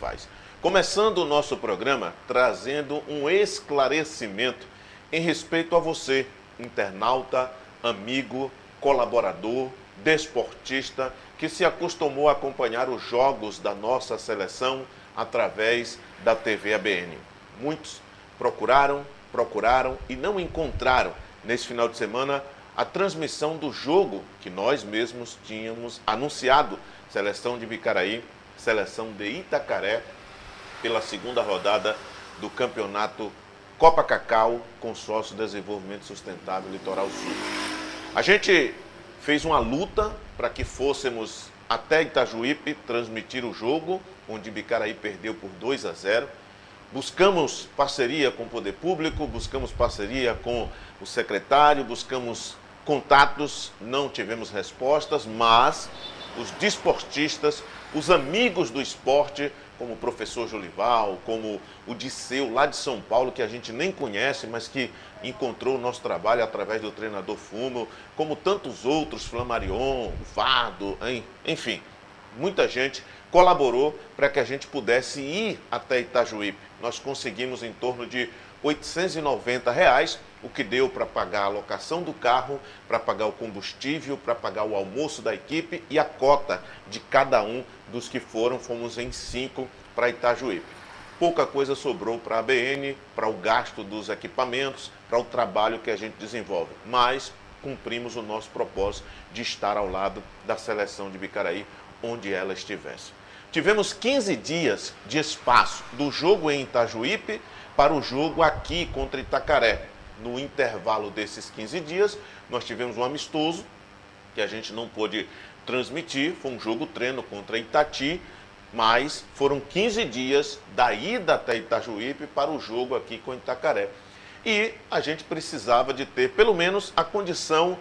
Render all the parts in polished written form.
faz. Começando o nosso programa trazendo um esclarecimento em respeito a você, internauta, amigo, colaborador, desportista, que se acostumou a acompanhar os jogos da nossa seleção através da TV ABN. Muitos procuraram e não encontraram nesse final de semana a transmissão do jogo que nós mesmos tínhamos anunciado, seleção de Bicaraí, seleção de Itacaré, pela segunda rodada do campeonato Copa Cacau, Consórcio de Desenvolvimento Sustentável Litoral Sul. A gente fez uma luta para que fôssemos até Itajuípe transmitir o jogo, onde Bicaraí perdeu por 2-0. Buscamos parceria com o poder público, buscamos parceria com o secretário, buscamos contatos, não tivemos respostas, mas os desportistas, os amigos do esporte, como o professor Jolival, como o Disseu, lá de São Paulo, que a gente nem conhece, mas que encontrou o nosso trabalho através do treinador Fumo, como tantos outros, Flamarion, Vado, enfim, muita gente colaborou para que a gente pudesse ir até Itajuípe. Nós conseguimos em torno de R$ 890, o que deu para pagar a locação do carro, para pagar o combustível, para pagar o almoço da equipe e a cota de cada um dos que fomos em 5 para Itajuípe. Pouca coisa sobrou para a ABN, para o gasto dos equipamentos, para o trabalho que a gente desenvolve, mas cumprimos o nosso propósito de estar ao lado da seleção de Bicaraí, onde ela estivesse. Tivemos 15 dias de espaço do jogo em Itajuípe para o jogo aqui contra Itacaré. No intervalo desses 15 dias, nós tivemos um amistoso, que a gente não pôde transmitir, foi um jogo treino contra Itati, mas foram 15 dias da ida até Itajuípe para o jogo aqui com Itacaré. E a gente precisava de ter pelo menos a condição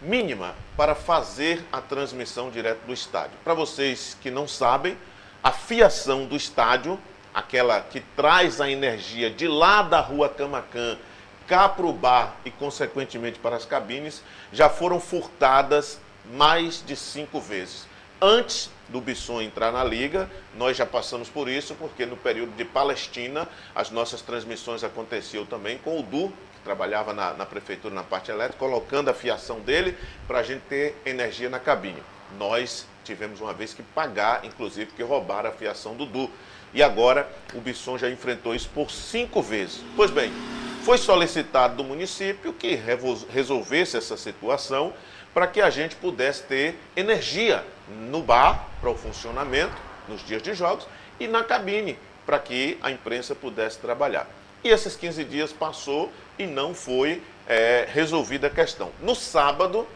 mínima para fazer a transmissão direto do estádio. Para vocês que não sabem, a fiação do estádio, aquela que traz a energia de lá da rua Camacan, cá para o bar e, consequentemente, para as cabines, já foram furtadas mais de 5 vezes. Antes do Bisson entrar na liga, nós já passamos por isso, porque no período de Palestina, as nossas transmissões aconteciam também com o Du, que trabalhava na prefeitura, na parte elétrica, colocando a fiação dele para a gente ter energia na cabine. Nós tivemos uma vez que pagar, inclusive, porque roubaram a fiação do Du. E agora o Bisson já enfrentou isso por 5 vezes. Pois bem, foi solicitado do município que resolvesse essa situação para que a gente pudesse ter energia no bar para o funcionamento nos dias de jogos e na cabine para que a imprensa pudesse trabalhar. E esses 15 dias passou e não foi resolvida a questão. No sábado,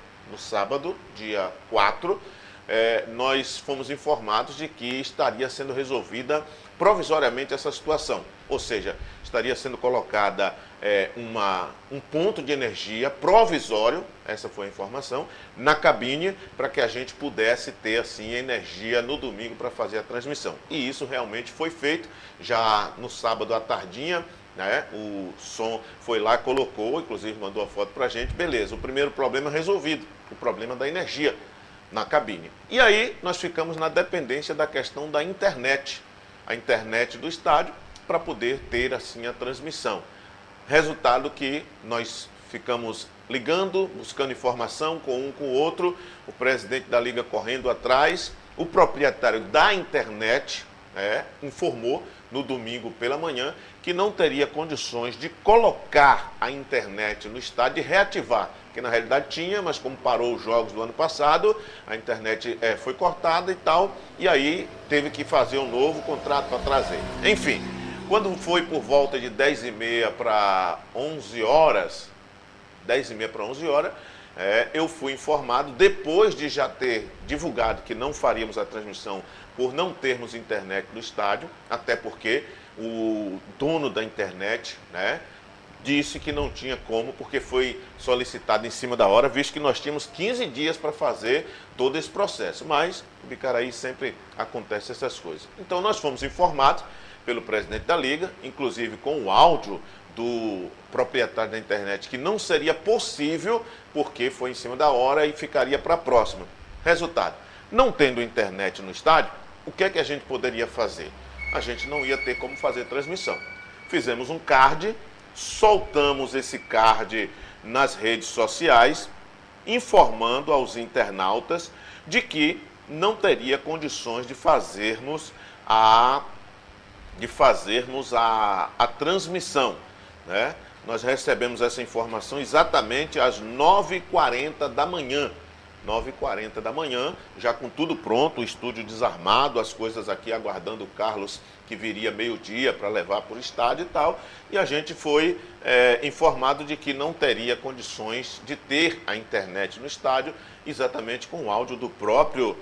dia 4, nós fomos informados de que estaria sendo resolvida provisoriamente essa situação. Ou seja, estaria sendo colocada um ponto de energia provisório, essa foi a informação, na cabine para que a gente pudesse ter assim energia no domingo para fazer a transmissão. E isso realmente foi feito já no sábado à tardinha, né? O som foi lá, colocou, inclusive mandou a foto para a gente, beleza, o primeiro problema resolvido, o problema da energia na cabine. E aí nós ficamos na dependência da questão da internet, a internet do estádio, para poder ter assim a transmissão. Resultado que nós ficamos ligando, buscando informação com um com o outro, o presidente da liga correndo atrás, o proprietário da internet informou no domingo pela manhã que não teria condições de colocar a internet no estádio e reativar, que na realidade tinha, mas como parou os jogos do ano passado, a internet foi cortada e tal, e aí teve que fazer um novo contrato para trazer. Enfim, quando foi por volta de 10h30 para 11 horas, 10h30 para 11 horas, eu fui informado, depois de já ter divulgado que não faríamos a transmissão por não termos internet no estádio, até porque o dono da internet, disse que não tinha como, porque foi solicitado em cima da hora, visto que nós tínhamos 15 dias para fazer todo esse processo. Mas em Bicaraí sempre acontece essas coisas. Então nós fomos informados pelo presidente da liga, inclusive com o áudio do proprietário da internet, que não seria possível, porque foi em cima da hora e ficaria para a próxima. Resultado, não tendo internet no estádio, o que é que a gente poderia fazer? a gente não ia ter como fazer transmissão. Fizemos um card, soltamos esse card nas redes sociais, informando aos internautas de que não teria condições de fazermos a transmissão, né? Nós recebemos essa informação exatamente às 9h40 da manhã. 9h40 da manhã, já com tudo pronto, o estúdio desarmado, as coisas aqui aguardando o Carlos, que viria meio-dia para levar para o estádio e tal. E a gente foi informado de que não teria condições de ter a internet no estádio, exatamente com o áudio do próprio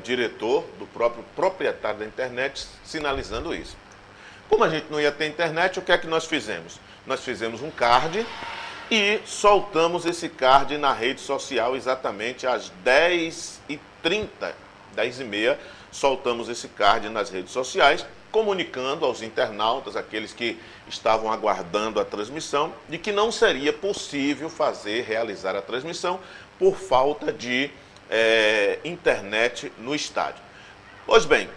diretor, do próprio proprietário da internet, sinalizando isso. Como a gente não ia ter internet, o que é que nós fizemos? Nós fizemos um card e soltamos esse card na rede social exatamente às 10h30, 10h30, soltamos esse card nas redes sociais, comunicando aos internautas, aqueles que estavam aguardando a transmissão, de que não seria possível realizar a transmissão por falta de internet no estádio. Pois bem,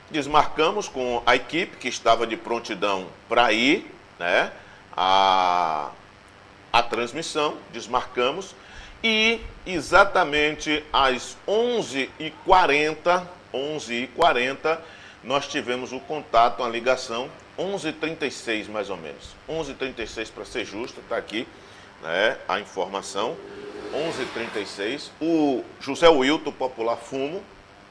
desmarcamos com a equipe que estava de prontidão para ir, né, a transmissão, desmarcamos, e exatamente às 11h40, nós tivemos o contato, a ligação, 11h36 mais ou menos, 11h36 para ser justo, está aqui, né, a informação, 11h36, o José Wilton Popular Fumo,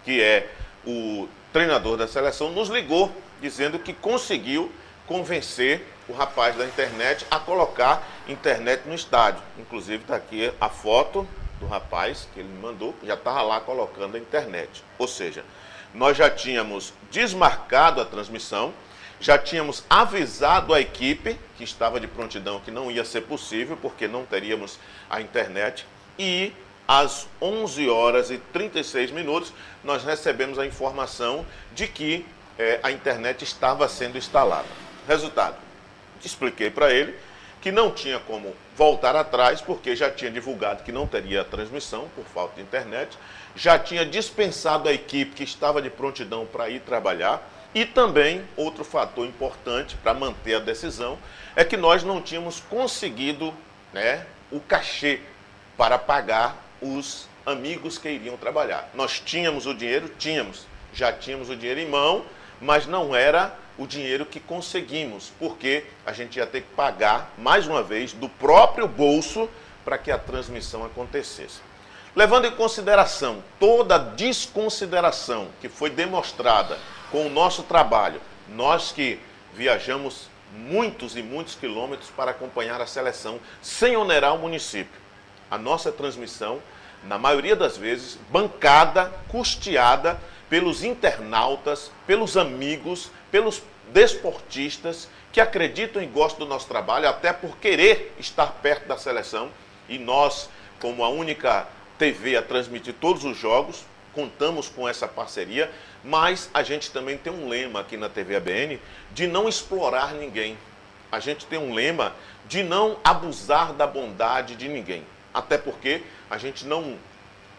que é o treinador da seleção, nos ligou dizendo que conseguiu convencer o rapaz da internet a colocar internet no estádio. Inclusive está aqui a foto do rapaz que ele me mandou, já estava lá colocando a internet. Ou seja, nós já tínhamos desmarcado a transmissão, já tínhamos avisado a equipe que estava de prontidão que não ia ser possível porque não teríamos a internet, e às 11h36 nós recebemos a informação de que a internet estava sendo instalada. Resultado, expliquei para ele que não tinha como voltar atrás, porque já tinha divulgado que não teria transmissão por falta de internet, já tinha dispensado a equipe que estava de prontidão para ir trabalhar, e também outro fator importante para manter a decisão é que nós não tínhamos conseguido, né, o cachê para pagar os amigos que iriam trabalhar. Nós tínhamos o dinheiro? Já tínhamos o dinheiro em mão, mas não era o dinheiro que conseguimos, porque a gente ia ter que pagar, mais uma vez, do próprio bolso para que a transmissão acontecesse. Levando em consideração toda a desconsideração que foi demonstrada com o nosso trabalho, nós que viajamos muitos e muitos quilômetros para acompanhar a seleção sem onerar o município, a nossa transmissão, na maioria das vezes, bancada, custeada pelos internautas, pelos amigos, pelos desportistas que acreditam e gostam do nosso trabalho, até por querer estar perto da seleção. E nós, como a única TV a transmitir todos os jogos, contamos com essa parceria, mas a gente também tem um lema aqui na TV ABN de não explorar ninguém. A gente tem um lema de não abusar da bondade de ninguém. Até porque a gente não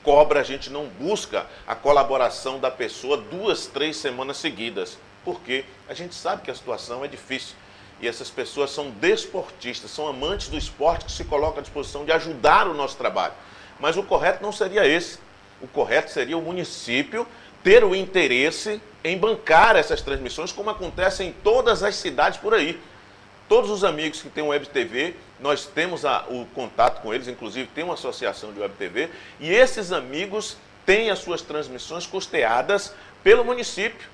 cobra, a gente não busca a colaboração da pessoa 2, 3 semanas seguidas, porque a gente sabe que a situação é difícil e essas pessoas são desportistas, são amantes do esporte que se colocam à disposição de ajudar o nosso trabalho. Mas o correto não seria esse. O correto seria o município ter o interesse em bancar essas transmissões, como acontece em todas as cidades por aí. Todos os amigos que têm Web TV, nós temos o contato com eles, inclusive tem uma associação de Web TV, e esses amigos têm as suas transmissões custeadas pelo município.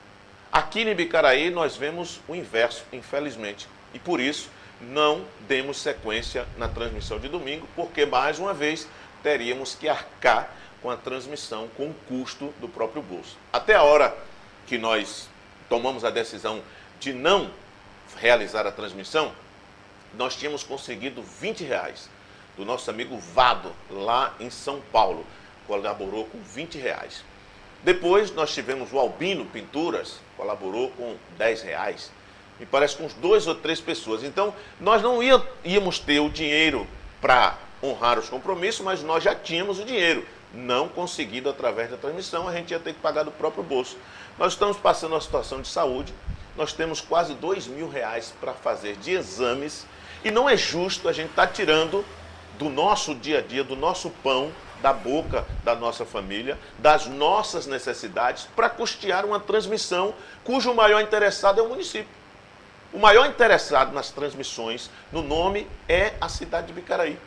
Aqui em Ibicaraí nós vemos o inverso, infelizmente, e por isso não demos sequência na transmissão de domingo, porque mais uma vez teríamos que arcar com a transmissão, com o custo do próprio bolso. Até a hora que nós tomamos a decisão de não realizar a transmissão, nós tínhamos conseguido R$20 do nosso amigo Vado, lá em São Paulo, colaborou com R$20. Depois nós tivemos o Albino Pinturas, colaborou com R$10, me parece com uns 2 ou 3 pessoas. Então nós não íamos ter o dinheiro para honrar os compromissos, mas nós já tínhamos o dinheiro, não conseguido através da transmissão, a gente ia ter que pagar do próprio bolso. Nós estamos passando uma situação de saúde, nós temos quase R$ 2.000 para fazer de exames e não é justo a gente estar tirando do nosso dia a dia, do nosso pão, da boca da nossa família, das nossas necessidades, para custear uma transmissão cujo maior interessado é o município. O maior interessado nas transmissões, no nome, é a cidade de Bicaraí.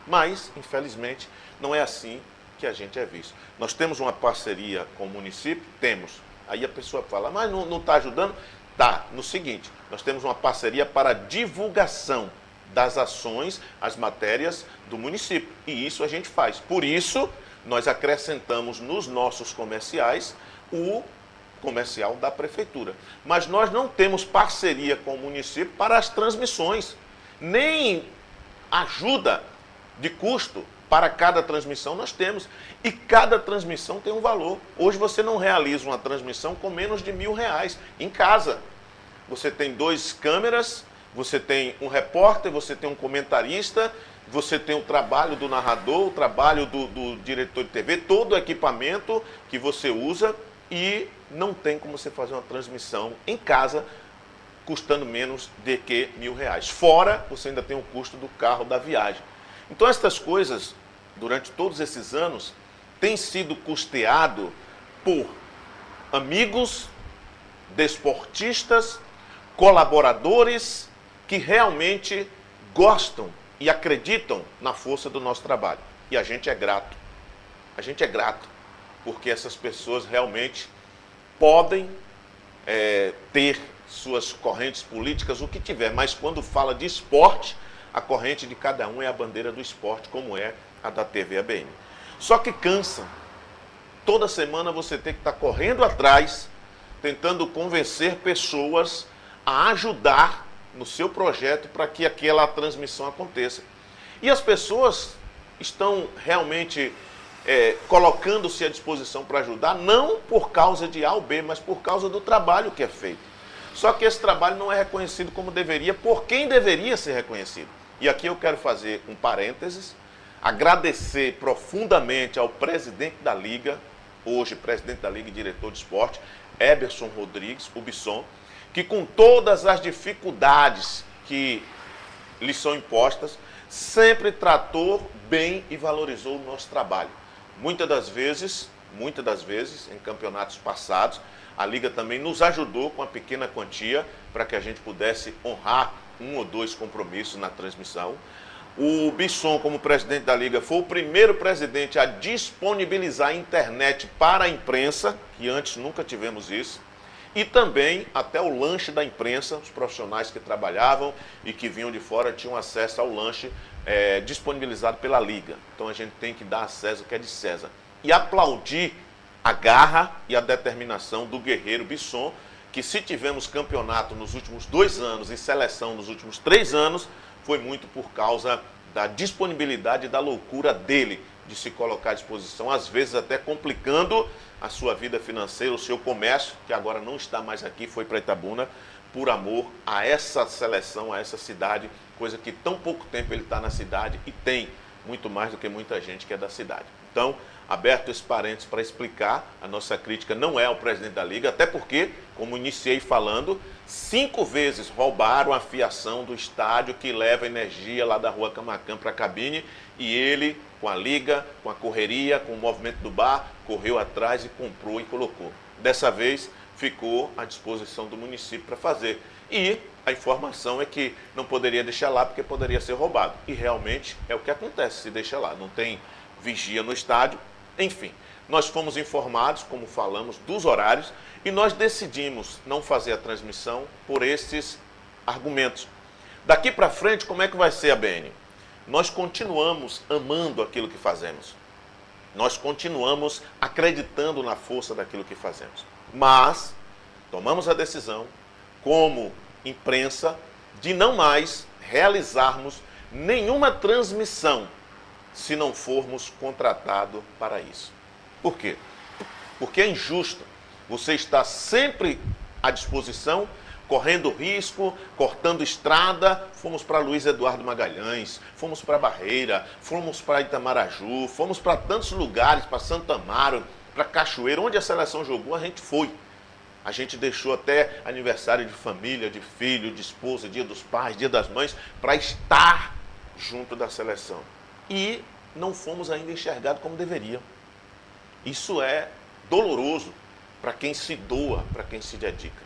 Mas, infelizmente, não é assim que a gente é visto. Nós temos uma parceria com o município? Temos. Aí a pessoa fala, mas não está ajudando? Tá. No seguinte, nós temos uma parceria para divulgação das ações, as matérias do município. E isso a gente faz. Por isso, nós acrescentamos nos nossos comerciais o comercial da prefeitura. Mas nós não temos parceria com o município para as transmissões, nem ajuda de custo para cada transmissão nós temos. E cada transmissão tem um valor. Hoje você não realiza uma transmissão com menos de R$ 1.000 em casa. Você tem 2 câmeras, você tem um repórter, você tem um comentarista, você tem o trabalho do narrador, o trabalho do diretor de TV, todo o equipamento que você usa e não tem como você fazer uma transmissão em casa custando menos de que R$ 1.000. Fora, você ainda tem o custo do carro, da viagem. Então, estas coisas, durante todos esses anos, têm sido custeado por amigos, desportistas, colaboradores que realmente gostam e acreditam na força do nosso trabalho. E a gente é grato. A gente é grato porque essas pessoas realmente podem ter suas correntes políticas, o que tiver, mas quando fala de esporte, a corrente de cada um é a bandeira do esporte, como é a da TV ABN. Só que cansa. Toda semana você tem que estar correndo atrás, tentando convencer pessoas a ajudar no seu projeto para que aquela transmissão aconteça. E as pessoas estão realmente colocando-se à disposição para ajudar, não por causa de A ou B, mas por causa do trabalho que é feito. Só que esse trabalho não é reconhecido como deveria, por quem deveria ser reconhecido. E aqui eu quero fazer um parênteses, agradecer profundamente ao presidente da Liga, hoje presidente da Liga e diretor de esporte, Eberson Rodrigues, o Bisson, que com todas as dificuldades que lhe são impostas, sempre tratou bem e valorizou o nosso trabalho. Muitas das vezes, em campeonatos passados, a Liga também nos ajudou com uma pequena quantia para que a gente pudesse honrar 1 ou 2 compromissos na transmissão. O Bisson, como presidente da Liga, foi o primeiro presidente a disponibilizar a internet para a imprensa, que antes nunca tivemos isso. E também até o lanche da imprensa, os profissionais que trabalhavam e que vinham de fora tinham acesso ao lanche disponibilizado pela Liga. Então a gente tem que dar a César o que é de César. E aplaudir a garra e a determinação do guerreiro Bisson, que se tivemos campeonato nos últimos 2 anos e seleção nos últimos 3 anos, foi muito por causa da disponibilidade e da loucura dele de se colocar à disposição, às vezes até complicando a sua vida financeira, o seu comércio, que agora não está mais aqui, foi para Itabuna, por amor a essa seleção, a essa cidade, coisa que tão pouco tempo ele está na cidade e tem muito mais do que muita gente que é da cidade. Então, aberto esse parênteses para explicar, a nossa crítica não é ao presidente da Liga, até porque, como iniciei falando, 5 vezes roubaram a fiação do estádio que leva energia lá da Rua Camaquã para a cabine e ele, com a Liga, com a correria, com o movimento do bar, correu atrás e comprou e colocou. Dessa vez, ficou à disposição do município para fazer. E a informação é que não poderia deixar lá porque poderia ser roubado. E realmente é o que acontece se deixa lá. Não tem vigia no estádio. Enfim, nós fomos informados, como falamos, dos horários e nós decidimos não fazer a transmissão por esses argumentos. Daqui para frente, como é que vai ser a BN? Nós continuamos amando aquilo que fazemos. Nós continuamos acreditando na força daquilo que fazemos. Mas tomamos a decisão, como imprensa, de não mais realizarmos nenhuma transmissão se não formos contratados para isso. Por quê? Porque é injusto. Você está sempre à disposição, correndo risco, cortando estrada. Fomos para Luiz Eduardo Magalhães, fomos para Barreira, fomos para Itamaraju, fomos para tantos lugares, para Santo Amaro, para Cachoeira, onde a seleção jogou, a gente foi. A gente deixou até aniversário de família, de filho, de esposa, dia dos pais, dia das mães, para estar junto da seleção. E não fomos ainda enxergados como deveriam. Isso é doloroso para quem se doa, para quem se dedica.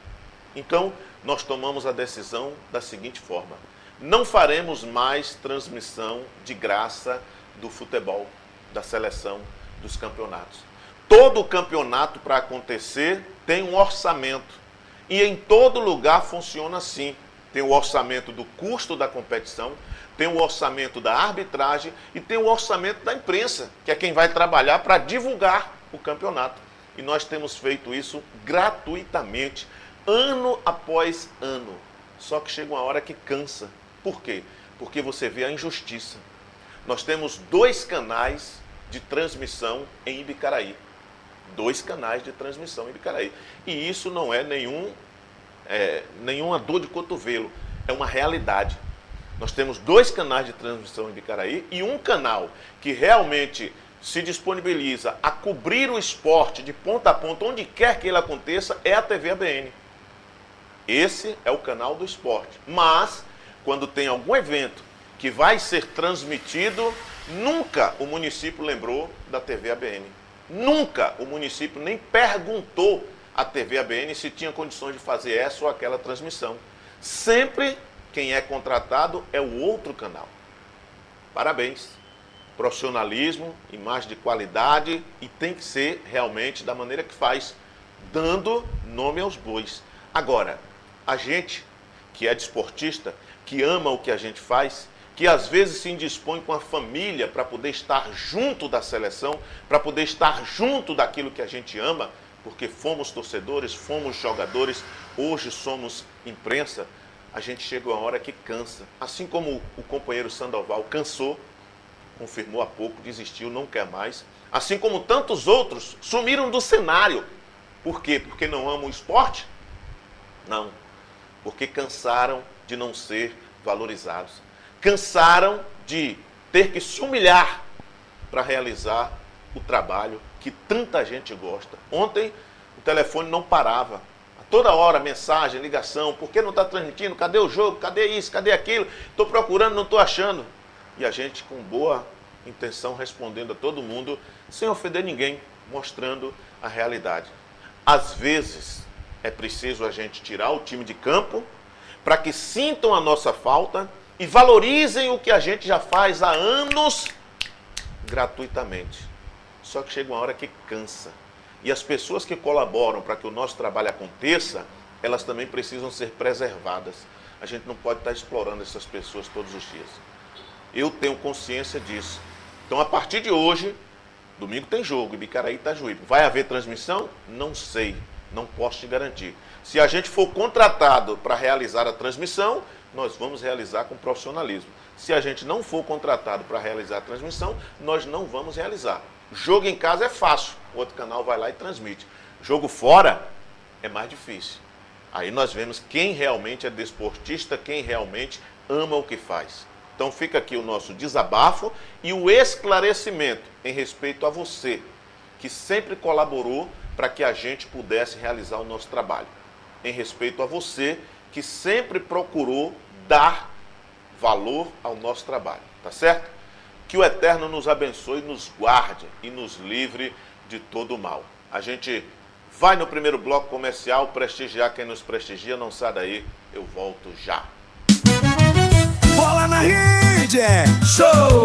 Então, nós tomamos a decisão da seguinte forma: não faremos mais transmissão de graça do futebol, da seleção, dos campeonatos. Todo campeonato para acontecer tem um orçamento. E em todo lugar funciona assim. Tem o orçamento do custo da competição, tem o orçamento da arbitragem e tem o orçamento da imprensa, que é quem vai trabalhar para divulgar o campeonato. E nós temos feito isso gratuitamente, ano após ano. Só que chega uma hora que cansa. Por quê? Porque você vê a injustiça. Nós temos 2 canais de transmissão em Ibicaraí. 2 canais de transmissão em Ibicaraí. E isso não é nenhuma dor de cotovelo, é uma realidade. Nós temos 2 canais de transmissão em Ibicaraí e um canal que realmente se disponibiliza a cobrir o esporte de ponta a ponta, onde quer que ele aconteça, é a TV ABN. Esse é o canal do esporte. Mas, quando tem algum evento que vai ser transmitido, nunca o município lembrou da TV ABN. Nunca o município nem perguntou à TV ABN se tinha condições de fazer essa ou aquela transmissão. Sempre quem é contratado é o outro canal. Parabéns. Profissionalismo, imagem de qualidade, e tem que ser realmente da maneira que faz, dando nome aos bois. Agora, a gente que é desportista, que ama o que a gente faz, que às vezes se indispõe com a família para poder estar junto da seleção, para poder estar junto daquilo que a gente ama, porque fomos torcedores, fomos jogadores, hoje somos imprensa, a gente chega uma hora que cansa. Assim como o companheiro Sandoval cansou, confirmou há pouco, desistiu, não quer mais. Assim como tantos outros sumiram do cenário. Por quê? Porque não amam o esporte? Não. Porque cansaram de não ser valorizados. Cansaram de ter que se humilhar para realizar o trabalho que tanta gente gosta. Ontem o telefone não parava. A toda hora, mensagem, ligação, por que não está transmitindo? Cadê o jogo? Cadê isso? Cadê aquilo? Estou procurando, não estou achando. E a gente, com boa intenção, respondendo a todo mundo, sem ofender ninguém, mostrando a realidade. Às vezes, é preciso a gente tirar o time de campo para que sintam a nossa falta e valorizem o que a gente já faz há anos gratuitamente. Só que chega uma hora que cansa. E as pessoas que colaboram para que o nosso trabalho aconteça, elas também precisam ser preservadas. A gente não pode estar explorando essas pessoas todos os dias. Eu tenho consciência disso. Então, a partir de hoje, domingo tem jogo, Ibicaraí e Itajuípe. Vai haver transmissão? Não sei, não posso te garantir. Se a gente for contratado para realizar a transmissão, nós vamos realizar com profissionalismo. Se a gente não for contratado para realizar a transmissão, nós não vamos realizar. Jogo em casa é fácil, o outro canal vai lá e transmite. Jogo fora é mais difícil. Aí nós vemos quem realmente é desportista, quem realmente ama o que faz. Então fica aqui o nosso desabafo e o esclarecimento em respeito a você, que sempre colaborou para que a gente pudesse realizar o nosso trabalho. Em respeito a você, que sempre procurou dar valor ao nosso trabalho, tá certo? Que o Eterno nos abençoe, nos guarde e nos livre de todo o mal. A gente vai no primeiro bloco comercial, prestigiar quem nos prestigia, não sai daí, eu volto já. Bola na rede, show!